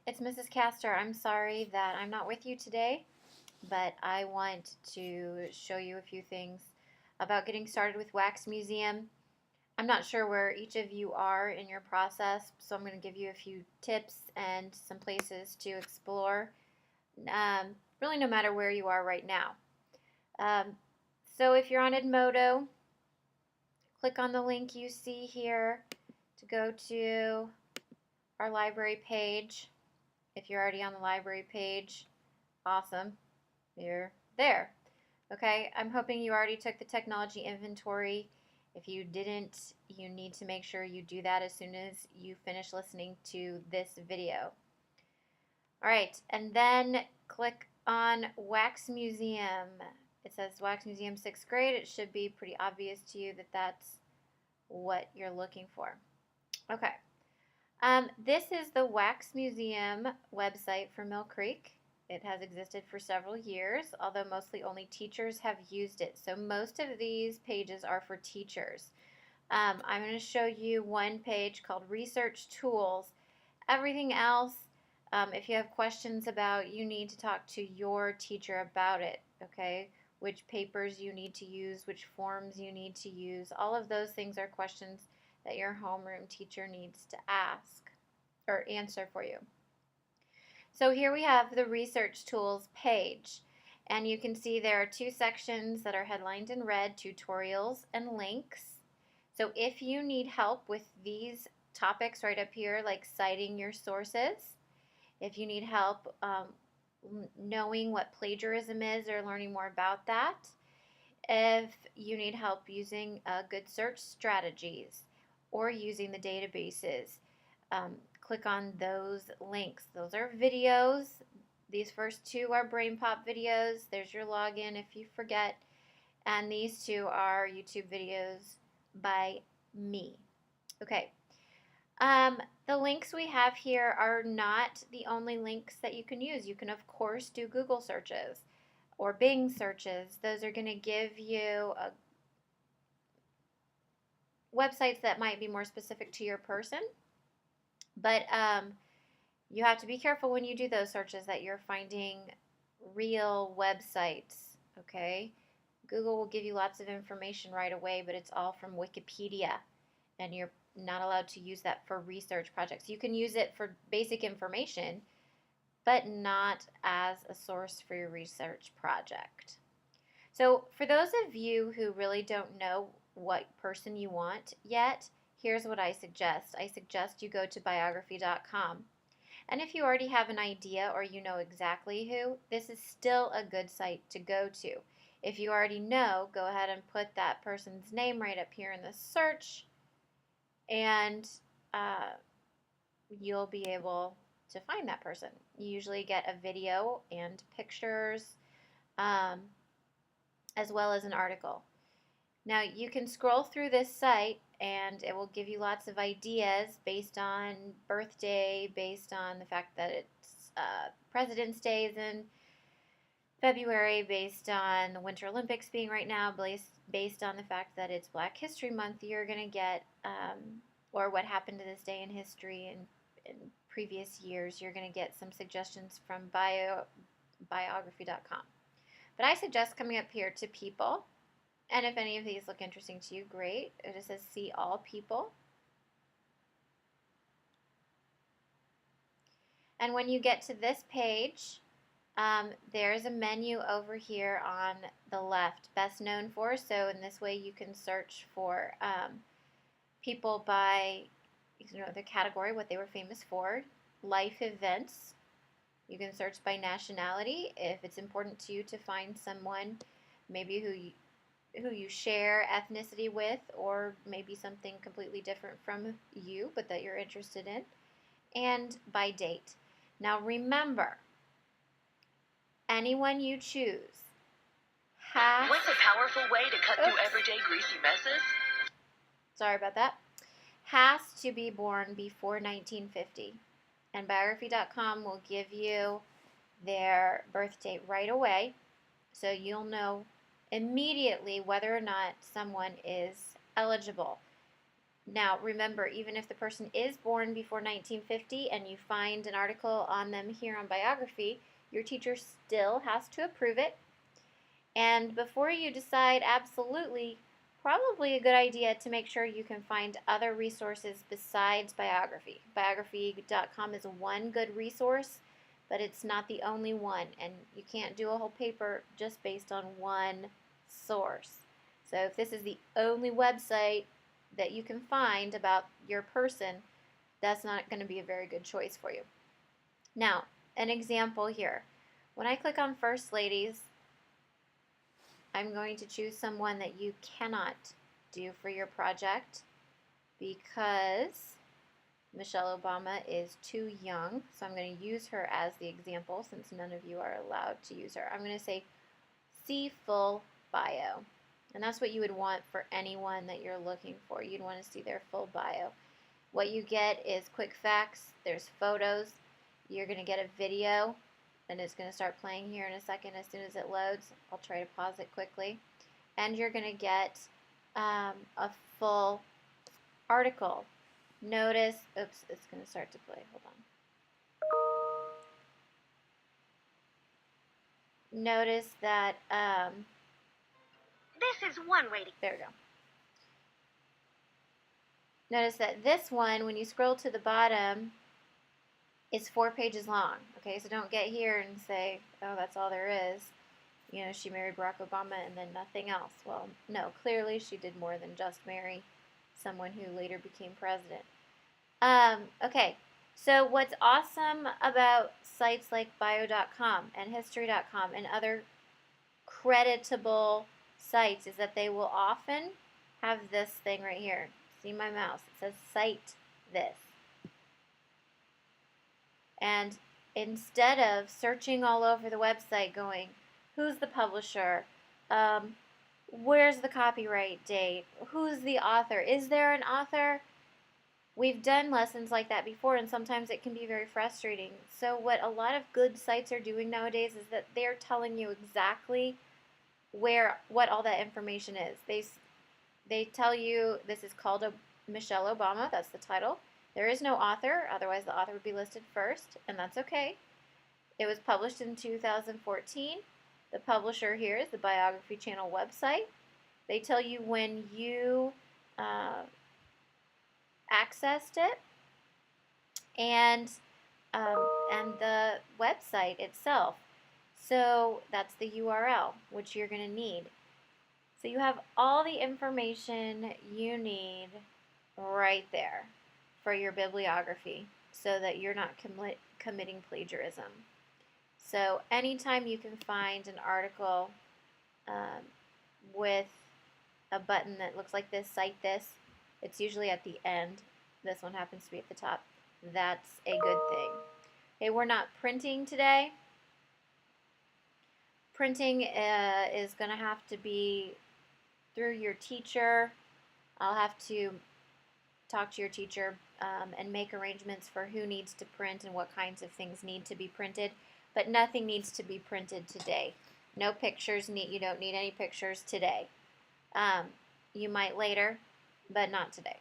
It's Mrs. Castor. I'm sorry that I'm not with you today, but I want to show you a few things about getting started with Wax Museum. I'm not sure where each of you are in your process, so I'm going to give you a few tips and some places to explore, really no matter where you are right now. So if you're on Edmodo, click on the link you see here to go to our library page. If you're already on the library page, awesome, you're there. Okay, I'm hoping you already took the technology inventory. If you didn't, you need to make sure you do that as soon as you finish listening to this video. All right, and then click on Wax Museum. It says Wax Museum 6th grade. It should be pretty obvious to you that that's what you're looking for. Okay. This is the Wax Museum website for Mill Creek. It has existed for several years, although mostly only teachers have used it. So most of these pages are for teachers. I'm going to show you one page called Research Tools. Everything else, if you have questions about, you need to talk to your teacher about it, okay? Which papers you need to use, which forms you need to use. All of those things are questions that your homeroom teacher needs to ask or answer for you. So here we have the Research Tools page, and you can see there are two sections that are headlined in red, tutorials and links. So if you need help with these topics right up here, like citing your sources, if you need help knowing what plagiarism is or learning more about that, if you need help using good search strategies or using the databases, click on those links. Those are videos. These first two are BrainPop videos. There's your login if you forget. And these two are YouTube videos by me. Okay. The links we have here are not the only links that you can use. You can, of course, do Google searches or Bing searches. Those are going to give you websites that might be more specific to your person. But you have to be careful when you do those searches that you're finding real websites, okay? Google will give you lots of information right away, but it's all from Wikipedia, and you're not allowed to use that for research projects. You can use it for basic information, but not as a source for your research project. So for those of you who really don't know what person you want yet, here's what I suggest. I suggest you go to biography.com. And if you already have an idea or you know exactly who, this is still a good site to go to. If you already know, go ahead and put that person's name right up here in the search, and you'll be able to find that person. You usually get a video and pictures, as well as an article. Now you can scroll through this site and it will give you lots of ideas based on birthday, based on the fact that it's President's Day is in February, based on the Winter Olympics being right now, based on the fact that it's Black History Month. You're going to get, or what happened to this day in history in previous years, you're going to get some suggestions from biography.com. But I suggest coming up here to people. And if any of these look interesting to you, great. It just says see all people. And when you get to this page, there's a menu over here on the left, best known for. So in this way you can search for people by their category, what they were famous for, life events. You can search by nationality if it's important to you to find someone maybe who you share ethnicity with, or maybe something completely different from you, but that you're interested in, and by date. Now remember, anyone you choose has... What's a powerful way to cut through everyday greasy messes? Sorry about that. Has to be born before 1950. And biography.com will give you their birth date right away, so you'll know immediately whether or not someone is eligible. Now, remember, even if the person is born before 1950 and you find an article on them here on biography, your teacher still has to approve it. And before you decide, absolutely, probably a good idea to make sure you can find other resources besides biography. Biography.com is one good resource, but it's not the only one, and you can't do a whole paper just based on one source. So if this is the only website that you can find about your person, that's not going to be a very good choice for you. Now, an example here. When I click on First Ladies, I'm going to choose someone that you cannot do for your project because Michelle Obama is too young. So I'm going to use her as the example since none of you are allowed to use her. I'm going to say see full bio. And that's what you would want for anyone that you're looking for. You'd want to see their full bio. What you get is quick facts. There's photos. You're going to get a video. And it's going to start playing here in a second as soon as it loads. I'll try to pause it quickly. And you're going to get a full article. Notice, oops, it's going to start to play. Hold on. Notice that, this is one way to... there we go. Notice that this one, when you scroll to the bottom, is 4 pages long. Okay, so don't get here and say, oh, that's all there is. You know, she married Barack Obama and then nothing else. Well, no, clearly she did more than just marry someone who later became president. Okay, so what's awesome about sites like bio.com and history.com and other creditable sites is that they will often have this thing right here. See my mouse? It says cite this. And instead of searching all over the website going, who's the publisher? Where's the copyright date? Who's the author? Is there an author? We've done lessons like that before, and sometimes it can be very frustrating. So what a lot of good sites are doing nowadays is that they're telling you exactly what all that information is. They tell you this is called Michelle Obama. That's the title. There is no author, otherwise the author would be listed first, and that's okay. It was published in 2014. The publisher here is the Biography Channel website. They tell you when you accessed it, and the website itself. So that's the URL, which you're going to need. So you have all the information you need right there for your bibliography so that you're not committing plagiarism. So anytime you can find an article with a button that looks like this, cite this, it's usually at the end. This one happens to be at the top. That's a good thing. Okay, we're not printing today. Printing is going to have to be through your teacher. I'll have to talk to your teacher and make arrangements for who needs to print and what kinds of things need to be printed. But nothing needs to be printed today. No pictures. You don't need any pictures today. You might later, but not today.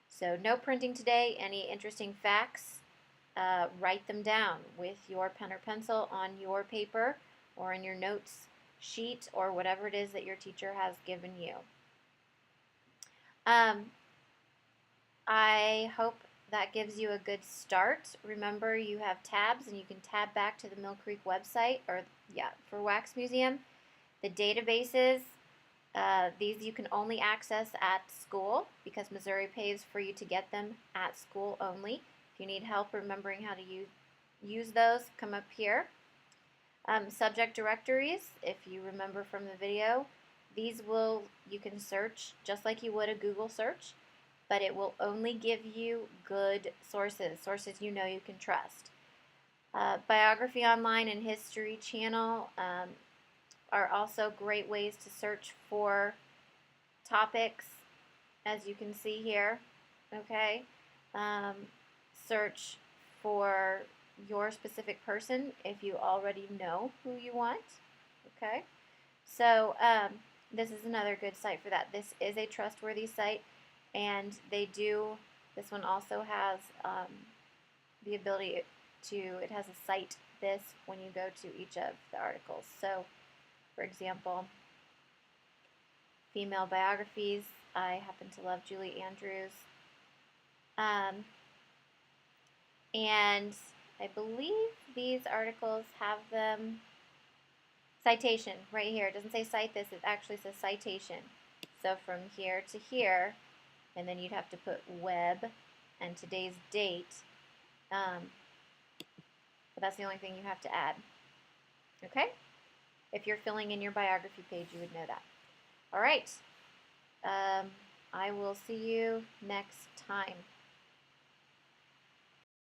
So no printing today. Any interesting facts, write them down with your pen or pencil on your paper or in your notes sheet or whatever it is that your teacher has given you. I hope that gives you a good start. Remember, you have tabs and you can tab back to the Mill Creek website, or for Wax Museum. The databases, these you can only access at school because Missouri pays for you to get them at school only. If you need help remembering how to use those, come up here. Subject directories, if you remember from the video, you can search just like you would a Google search, but it will only give you good sources you know you can trust. Biography Online and History Channel are also great ways to search for topics, as you can see here. Okay, search for your specific person if you already know who you want. Okay, so this is another good site for that. This is a trustworthy site. And this one also has the ability it has a cite this when you go to each of the articles. So, for example, female biographies, I happen to love Julie Andrews. And I believe these articles have them citation right here. It doesn't say cite this, it actually says citation. So from here to here, and then you'd have to put web and today's date. But that's the only thing you have to add. Okay? If you're filling in your biography page, you would know that. All right. I will see you next time.